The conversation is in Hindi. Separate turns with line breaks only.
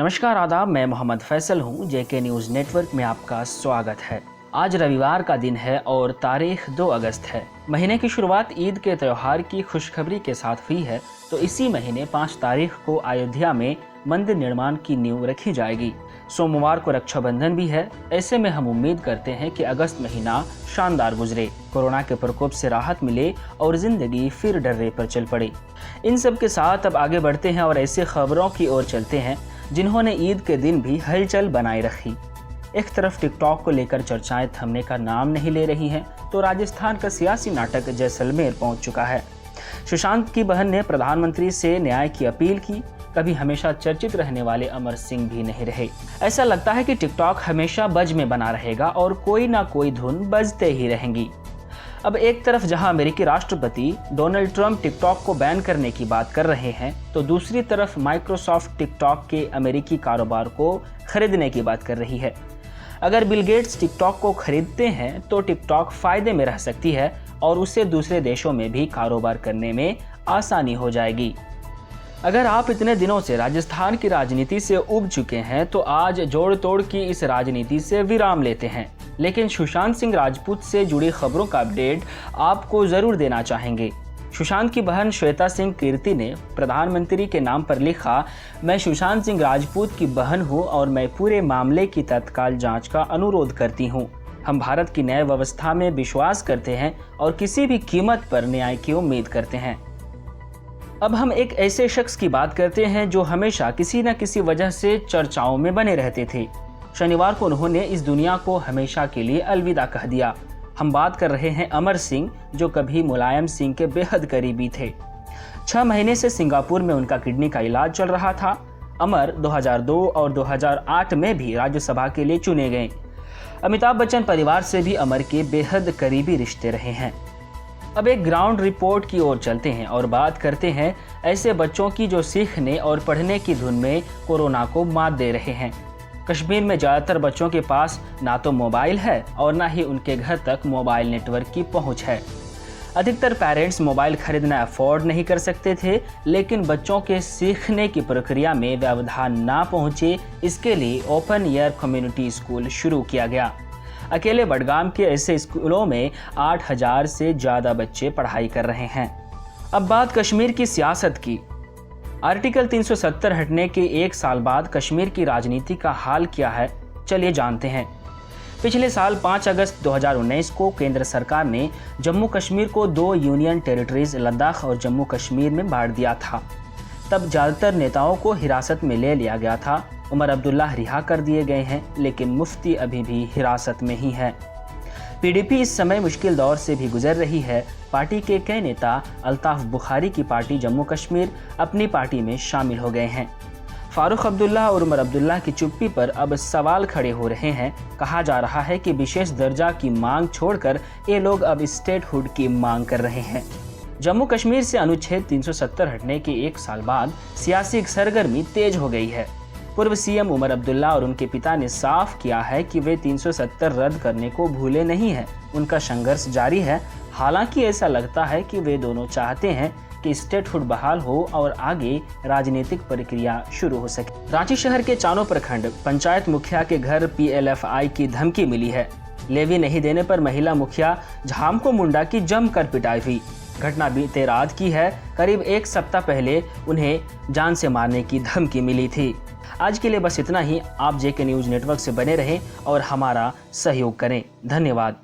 नमस्कार आदाब, मैं मोहम्मद फैसल हूँ। जेके न्यूज़ नेटवर्क में आपका स्वागत है। आज रविवार का दिन है और तारीख 2 अगस्त है। महीने की शुरुआत ईद के त्यौहार की खुशखबरी के साथ हुई है, तो इसी महीने 5 तारीख को अयोध्या में मंदिर निर्माण की नींव रखी जाएगी। सोमवार को रक्षाबंधन भी है। ऐसे में हम उम्मीद करते हैं कि अगस्त महीना शानदार गुजरे, कोरोना के प्रकोप से राहत मिले और जिंदगी फिर डर्रे पर चल पड़े। इन सब के साथ अब आगे बढ़ते हैं और ऐसे खबरों की ओर चलते हैं जिन्होंने ईद के दिन भी हलचल बनाए रखी। एक तरफ टिकटॉक को लेकर चर्चाएं थमने का नाम नहीं ले रही हैं, तो राजस्थान का सियासी नाटक जैसलमेर पहुंच चुका है। सुशांत की बहन ने प्रधानमंत्री से न्याय की अपील की। कभी हमेशा चर्चित रहने वाले अमर सिंह भी नहीं रहे। ऐसा लगता है कि टिकटॉक हमेशा बज में बना रहेगा और कोई ना कोई धुन बजते ही रहेंगी। अब एक तरफ जहां अमेरिकी राष्ट्रपति डोनाल्ड ट्रंप टिकटॉक को बैन करने की बात कर रहे हैं, तो दूसरी तरफ माइक्रोसॉफ्ट टिकटॉक के अमेरिकी कारोबार को खरीदने की बात कर रही है। अगर बिल गेट्स टिकटॉक को खरीदते हैं तो टिकटॉक फायदे में रह सकती है और उससे दूसरे देशों में भी कारोबार करने में आसानी हो जाएगी। अगर आप इतने दिनों से राजस्थान की राजनीति से उब चुके हैं, तो आज जोड़ तोड़ की इस राजनीति से विराम लेते हैं, लेकिन सुशांत सिंह राजपूत से जुड़ी खबरों का अपडेट आपको जरूर देना चाहेंगे। सुशांत की बहन श्वेता सिंह कीर्ति ने प्रधानमंत्री के नाम पर लिखा, मैं सुशांत सिंह राजपूत की बहन हूं और मैं पूरे मामले की तत्काल जांच का अनुरोध करती हूं। हम भारत की न्याय व्यवस्था में विश्वास करते हैं और किसी भी कीमत पर न्याय की उम्मीद करते हैं। अब हम एक ऐसे शख्स की बात करते हैं जो हमेशा किसी न किसी वजह से चर्चाओं में बने रहते थे। शनिवार को उन्होंने इस दुनिया को हमेशा के लिए अलविदा कह दिया। हम बात कर रहे हैं अमर सिंह, जो कभी मुलायम सिंह के बेहद करीबी थे। 6 महीने से सिंगापुर में उनका किडनी का इलाज चल रहा था। अमर 2002 और 2008 में भी राज्यसभा के लिए चुने गए। अमिताभ बच्चन परिवार से भी अमर के बेहद करीबी रिश्ते रहे हैं। अब एक ग्राउंड रिपोर्ट की ओर चलते हैं और बात करते हैं ऐसे बच्चों की जो सीखने और पढ़ने की धुन में कोरोना को मात दे रहे हैं। कश्मीर में ज़्यादातर बच्चों के पास ना तो मोबाइल है और ना ही उनके घर तक मोबाइल नेटवर्क की पहुंच है। अधिकतर पेरेंट्स मोबाइल खरीदना अफोर्ड नहीं कर सकते थे, लेकिन बच्चों के सीखने की प्रक्रिया में व्यवधान ना पहुंचे, इसके लिए ओपन एयर कम्युनिटी स्कूल शुरू किया गया। अकेले बडगाम के ऐसे स्कूलों में 8000 से ज़्यादा बच्चे पढ़ाई कर रहे हैं। अब बात कश्मीर की सियासत की। आर्टिकल 370 हटने के 1 साल बाद कश्मीर की राजनीति का हाल क्या है, चलिए जानते हैं। पिछले साल 5 अगस्त 2019 को केंद्र सरकार ने जम्मू कश्मीर को 2 यूनियन टेरिटरीज लद्दाख और जम्मू कश्मीर में बांट दिया था। तब ज़्यादातर नेताओं को हिरासत में ले लिया गया था। उमर अब्दुल्ला रिहा कर दिए गए हैं, लेकिन मुफ्ती अभी भी हिरासत में ही है। पीडीपी इस समय मुश्किल दौर से भी गुजर रही है। पार्टी के कई नेता अल्ताफ बुखारी की पार्टी जम्मू कश्मीर अपनी पार्टी में शामिल हो गए हैं। फारूक अब्दुल्ला और उमर अब्दुल्ला की चुप्पी पर अब सवाल खड़े हो रहे हैं। कहा जा रहा है कि विशेष दर्जा की मांग छोड़कर ये लोग अब स्टेटहुड की मांग कर रहे हैं। जम्मू कश्मीर से अनुच्छेद 370 हटने के 1 साल बाद सियासी सरगर्मी तेज हो गई है। पूर्व सीएम उमर अब्दुल्ला और उनके पिता ने साफ किया है कि वे 370 रद्द करने को भूले नहीं हैं। उनका संघर्ष जारी है। हालांकि ऐसा लगता है कि वे दोनों चाहते हैं कि स्टेटहुड बहाल हो और आगे राजनीतिक प्रक्रिया शुरू हो सके। रांची शहर के चानो प्रखंड पंचायत मुखिया के घर पीएलएफआई की धमकी मिली है। लेवी नहीं देने पर महिला मुखिया झामको मुंडा की जमकर पिटाई हुई। घटना बीते रात की है। करीब 1 सप्ताह पहले उन्हें जान से मारने की धमकी मिली थी। आज के लिए बस इतना ही। आप जेके न्यूज़ नेटवर्क से बने रहें और हमारा सहयोग करें। धन्यवाद।